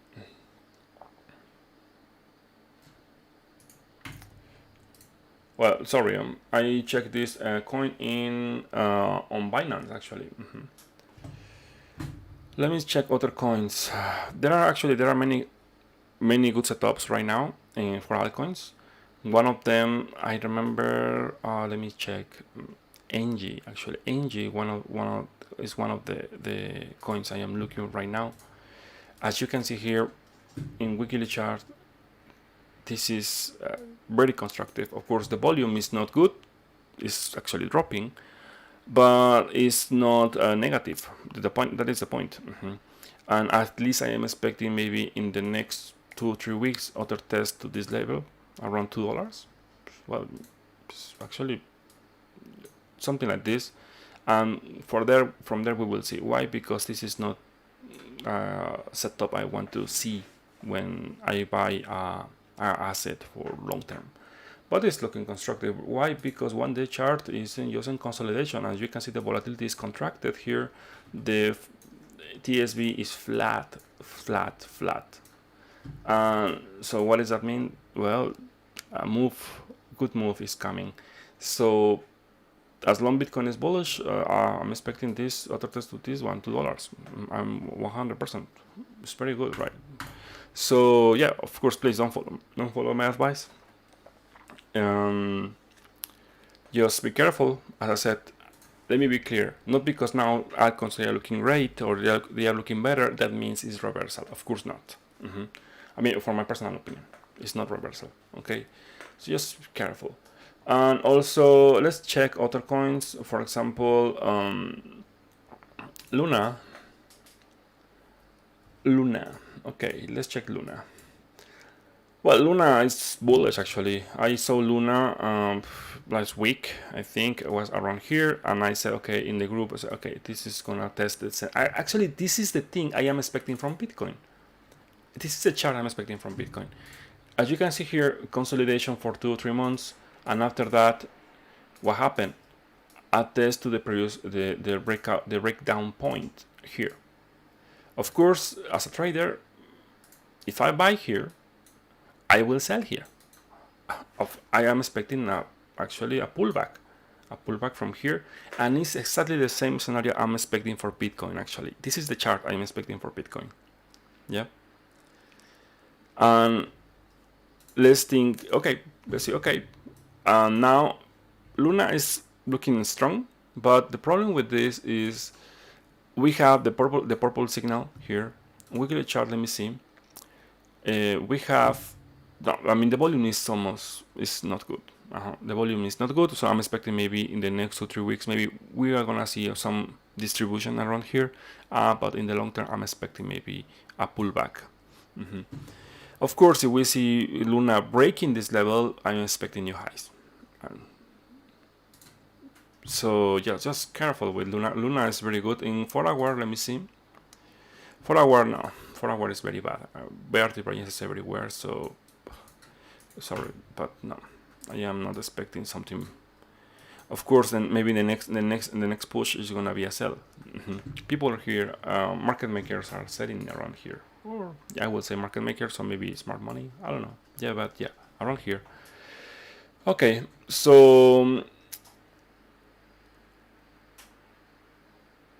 Well, sorry, I checked this coin in on Binance actually. Let me check other coins. There are many good setups right now for altcoins. One of them I remember. Let me check. NG actually. NG is one of the coins I am looking right now. As you can see here in weekly chart, this is very constructive. Of course, the volume is not good. It's actually dropping, but it's not negative. That is the point. And at least I am expecting maybe in the next 2 or 3 weeks other test to this level around $2. Well, it's actually something like this, and from there we will see why, because this is not setup I want to see when I buy a asset for long term. But it's looking constructive. Why? Because 1-day chart is using consolidation. As you can see, the volatility is contracted here. The TSV is flat. So what does that mean? Well, a good move is coming. So as long Bitcoin is bullish, I'm expecting this other test to this one $2. I'm 100%. It's very good, right? So yeah, of course, please don't follow my advice. Just be careful. As I said, let me be clear. Not because now altcoins are looking great or they are looking better, that means it's reversal. Of course not. I mean, for my personal opinion, it's not reversal. Okay, so just be careful. And also, let's check other coins. For example, Luna. Okay, let's check Luna. Well, Luna is bullish actually. I saw Luna last week, I think it was around here, and I said, okay, in the group, I said, okay, this is gonna test it. Actually, this is the thing I am expecting from Bitcoin. This is the chart I'm expecting from Bitcoin. As you can see here, consolidation for 2 or 3 months, and after that, what happened? A test to the previous, the breakdown point here. Of course, as a trader, if I buy here, I will sell here. I am expecting actually a pullback from here, and it's exactly the same scenario I'm expecting for Bitcoin. Actually, this is the chart I'm expecting for Bitcoin. Yeah. And let's think. Okay, let's see. Okay, now Luna is looking strong, but the problem with this is we have the purple signal here. Weekly chart. Let me see. We have. No, I mean the volume is not good. The volume is not good, so I'm expecting maybe in the next 2 or 3 weeks, maybe we are gonna see some distribution around here. But in the long term, I'm expecting maybe a pullback. Of course, if we see Luna breaking this level, I'm expecting new highs. So yeah, just careful with Luna. Luna is very good in 4 hour. Let me see. 4 hour, no. 4 hour is very bad. Bear divergence is everywhere. So sorry, but no, I am not expecting something. Of course, then maybe the next push is gonna be a sell. People are here, market makers are selling around here, or I would say market makers, or maybe smart money. I don't know. Yeah, but yeah, around here. Okay, so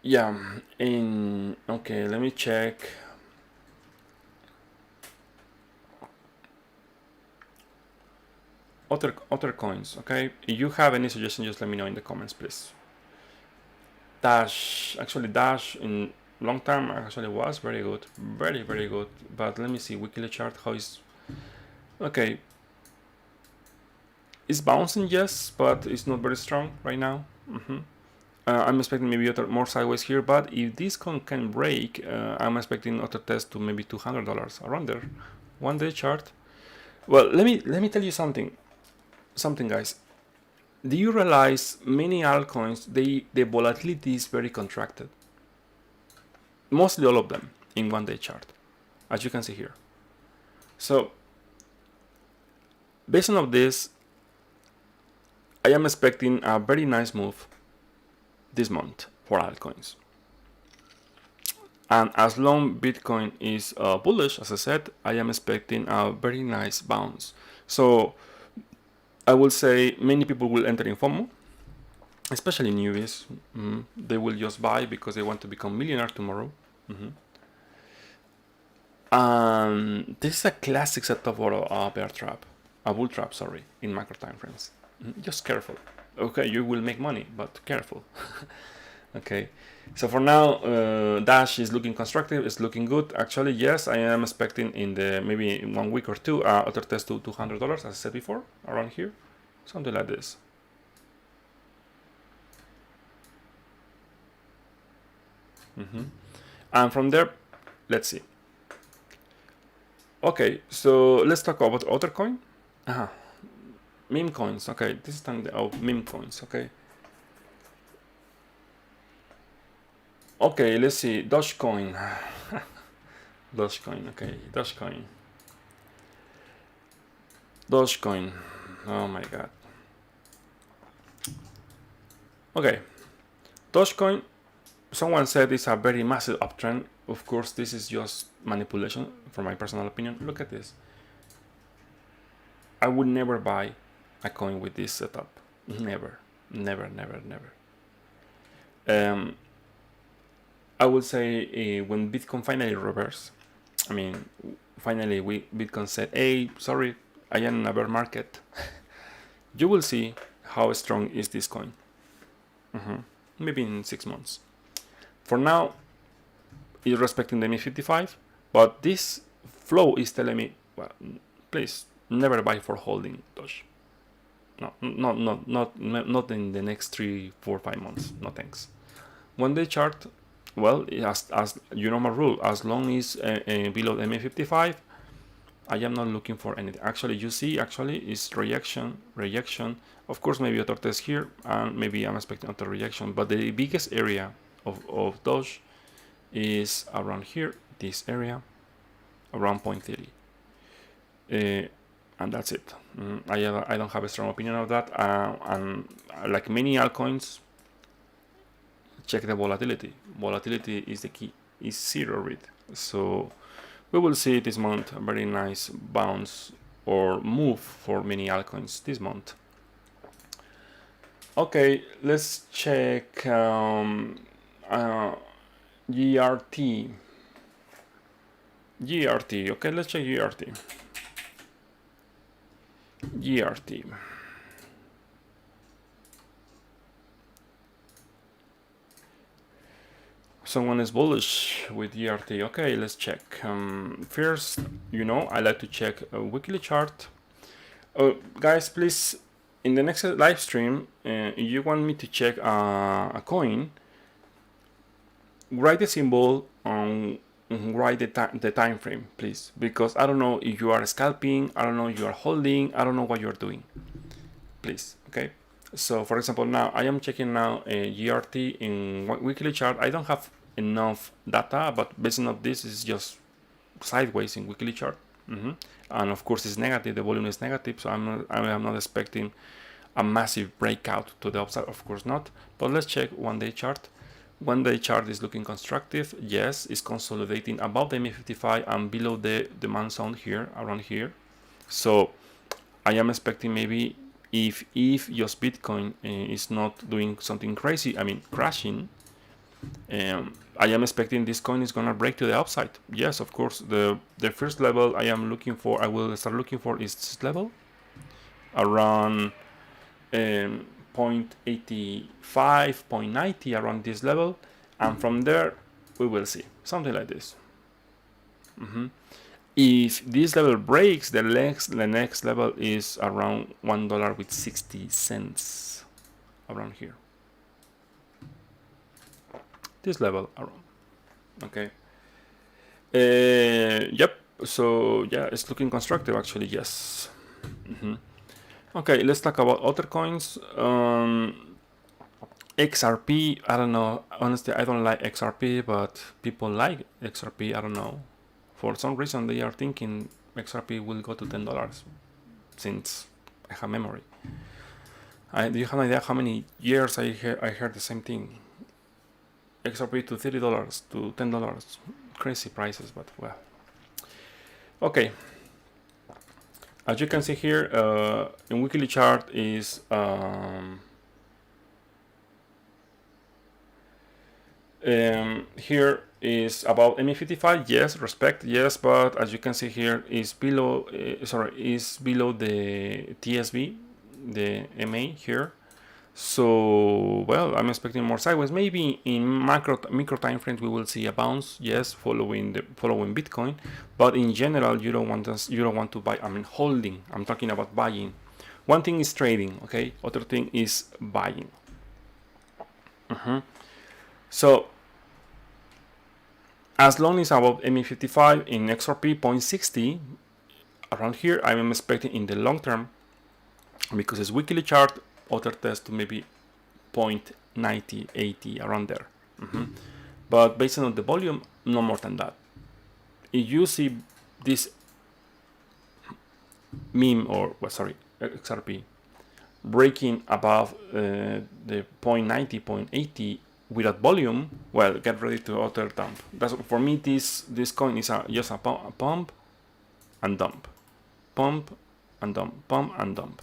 yeah, okay, let me check. Other coins. Okay, if you have any suggestions, just let me know in the comments, please. Dash, actually Dash in long term actually was very good, very good. But let me see weekly chart how is. Okay, it's bouncing, yes, but it's not very strong right now. I'm expecting maybe more sideways here, but if this coin can break, I'm expecting other test to maybe $200 around there. 1 day chart. Well, let me tell you something, guys. Do you realize many altcoins, the volatility is very contracted? Mostly all of them in 1 day chart, as you can see here. So based on this, I am expecting a very nice move this month for altcoins. And as long Bitcoin is bullish, as I said, I am expecting a very nice bounce. So I will say many people will enter in FOMO, especially newbies. They will just buy because they want to become millionaire tomorrow. And this is a classic setup for a bear trap, a bull trap, sorry, in macro time frames. Just careful. Okay, you will make money, but careful. Okay, so for now, Dash is looking constructive. It's looking good. Actually, yes, I am expecting in the maybe in 1 week or two other test to $200, as I said before, around here, something like this. And from there, let's see. Okay, so let's talk about other coin. Meme coins. Okay, this is time of meme coins. Okay, let's see. Dogecoin. Dogecoin. Okay, Dogecoin. Oh my god. Okay, Dogecoin. Someone said it's a very massive uptrend. Of course, this is just manipulation, from my personal opinion. Look at this. I would never buy a coin with this setup. Never. Never, never, never. I would say when Bitcoin finally reverse, I mean, finally Bitcoin said, hey, sorry, I am in a bear market. You will see how strong is this coin. Maybe in 6 months. For now, it's respecting the ME55, but this flow is telling me, well, please never buy for holding Doge. No, not in the next 3, 4, 5 months. No thanks. 1-day chart, well, as you know my rule, as long as below the MA55, I am not looking for anything. Actually, you see, is rejection. Of course, maybe other test here, and maybe I'm expecting other rejection. But the biggest area of Doge is around here, this area, around 0.30. And that's it. I don't have a strong opinion of that. And like many altcoins, check the volatility. Volatility is the key. Is 0 read. So we will see this month a very nice bounce or move for many altcoins this month. Okay, let's check GRT. Okay, let's check GRT. Someone is bullish with GRT. Okay, let's check. First, I like to check a weekly chart. Guys, please, in the next live stream, you want me to check a coin, write the symbol on, write the time frame, please, because I don't know if you are scalping, I don't know if you are holding, I don't know what you're doing, please. Okay, so for example, now I am checking now a GRT in weekly chart. I don't have enough data, but based on this is just sideways in weekly chart. And of course it's negative, the volume is negative, so I'm not expecting a massive breakout to the upside, of course not. But let's check 1-day chart. 1-day chart is looking constructive. Yes, it's consolidating above the MA55 and below the demand zone here, around here. So I am expecting maybe if just Bitcoin is not doing something crazy, I mean crashing, I am expecting this coin is gonna break to the upside. Yes, of course. The first level I will start looking for is this level around 0.85, 0.90, around this level, and from there we will see something like this. If this level breaks, the next level is around $1.60 around here. This level around. Okay. Yep. So yeah, it's looking constructive actually. Yes. Okay, let's talk about other coins. XRP. I don't know. Honestly, I don't like XRP, but people like XRP. I don't know. For some reason, they are thinking XRP will go to $10 since I have memory. Do you have an idea how many years I heard the same thing? XRP to $30 to $10. Crazy prices, but well. Okay. As you can see here, in weekly chart is here is about MA55. Yes, respect. Yes, but as you can see here is below. Is below the TSB, the MA here. So well, I'm expecting more sideways. Maybe in micro time frames we will see a bounce. Yes, following Bitcoin, but in general you don't want to buy. I mean holding. I'm talking about buying. One thing is trading, okay. Other thing is buying. So as long as above ME55 in XRP 0.60 around here, I am expecting in the long term, because it's weekly chart. Other test to maybe 0.90, 80 around there. But based on the volume, no more than that. If you see this XRP breaking above the 0.90, 0.80 without volume, well, get ready to other dump. That's for me. This coin is just a pump and dump, pump and dump, pump and dump.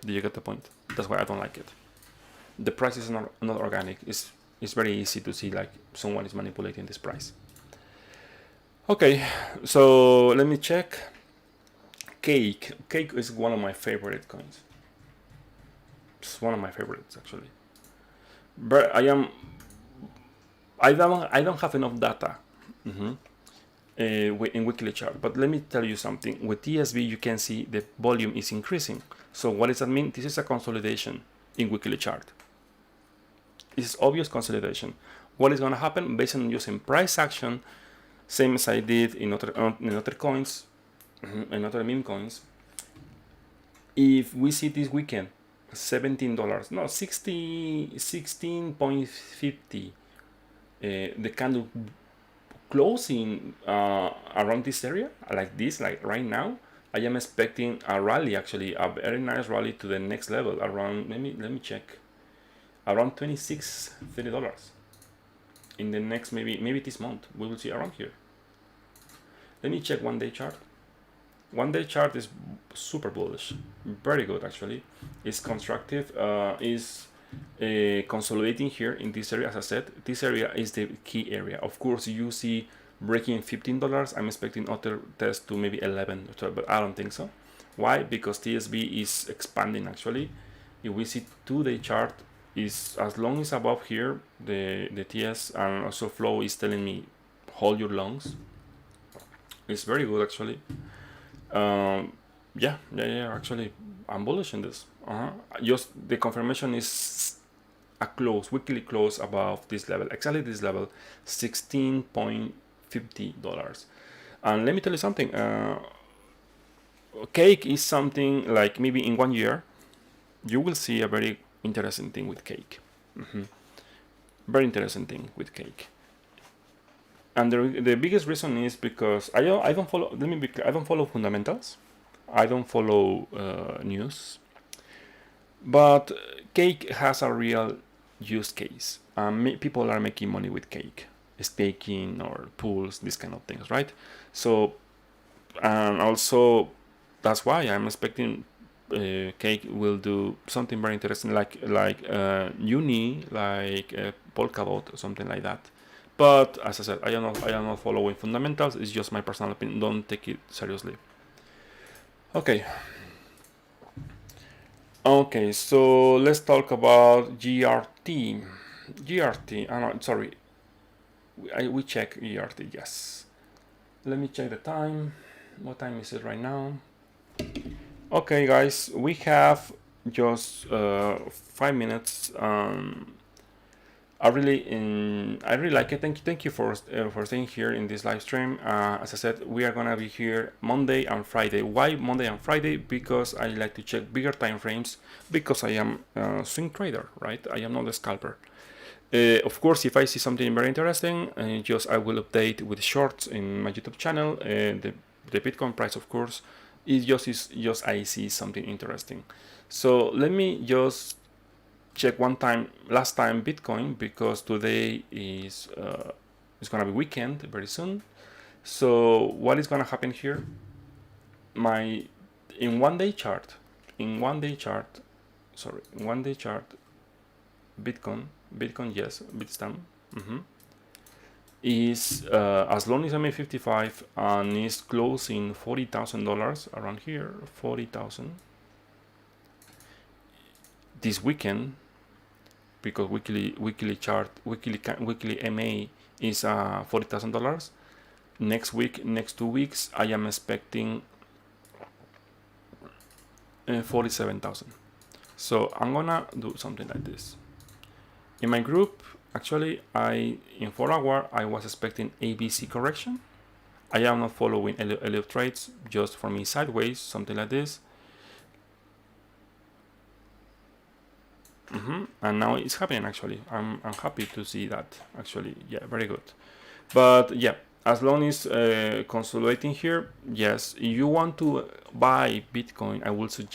Do you get the point? That's why I don't like it. the price is not organic. It's very easy to see like someone is manipulating this price. Okay, so let me check. Cake is one of my favorite coins. It's one of my favorites actually. But I don't have enough data in weekly chart. But let me tell you something. With TSB, you can see the volume is increasing. So what does that mean? This is a consolidation in weekly chart. This is obvious consolidation. What is going to happen based on using price action, same as I did in other coins, in other meme coins. If we see this weekend $17, no, 16.50, the candle closing around this area like this, like right now, I am expecting a rally, actually a very nice rally to the next level around, let me check, around $26-30 in the next, maybe this month we will see around here. Let me check 1 day chart. 1 day chart is super bullish, very good actually. It's constructive, is consolidating here in this area. As I said, this area is the key area. Of course, you see breaking $15. I'm expecting other tests to maybe 11, but I don't think so. Why? Because TSB is expanding actually. If we see 2 day chart, is as long as above here, the TS and also flow is telling me hold your lungs. It's very good actually. Yeah, actually I'm bullish in this. Just the confirmation is a close, weekly close above this level, exactly this level, $16.50. And let me tell you something, cake is something like maybe in 1 year you will see a very interesting thing with cake. Very interesting thing with cake. And the biggest reason is because I don't follow. Let me be clear. I don't follow fundamentals. I don't follow news. But cake has a real use case. People are making money with cake, staking or pools, these kind of things, right? So, and also that's why I'm expecting cake will do something very interesting, like Uni, like Polkadot, or something like that. But as I said, I am not following fundamentals. It's just my personal opinion. Don't take it seriously. Okay. Okay, so let's talk about GRT. GRT. No, sorry. We check GRT. Yes. Let me check the time. What time is it right now? Okay, guys, we have just 5 minutes. I really like it. Thank you for staying here in this live stream. As I said, we are gonna be here Monday and Friday. Why Monday and Friday? Because I like to check bigger time frames, because I am a swing trader, right? I am not a scalper. Of course, if I see something very interesting, I will update with shorts in my YouTube channel. The Bitcoin price, of course, is just I see something interesting. So let me just check last time Bitcoin, because today is it's gonna be weekend very soon. So what is gonna happen here? In 1 day chart, Bitcoin, yes, Bitstamp, is as long as I'm at 55 and is closing $40,000 around here, 40,000 this weekend, because weekly chart, weekly MA is $40,000. Next 2 weeks, I am expecting 47,000. So I'm gonna do something like this. In my group, actually, in 4 hour, I was expecting ABC correction. I am not following Elliott trades, just for me sideways, something like this. And now it's happening actually. I'm happy to see that actually. Yeah, very good. But yeah, as long as consolidating here, yes, if you want to buy Bitcoin, I will suggest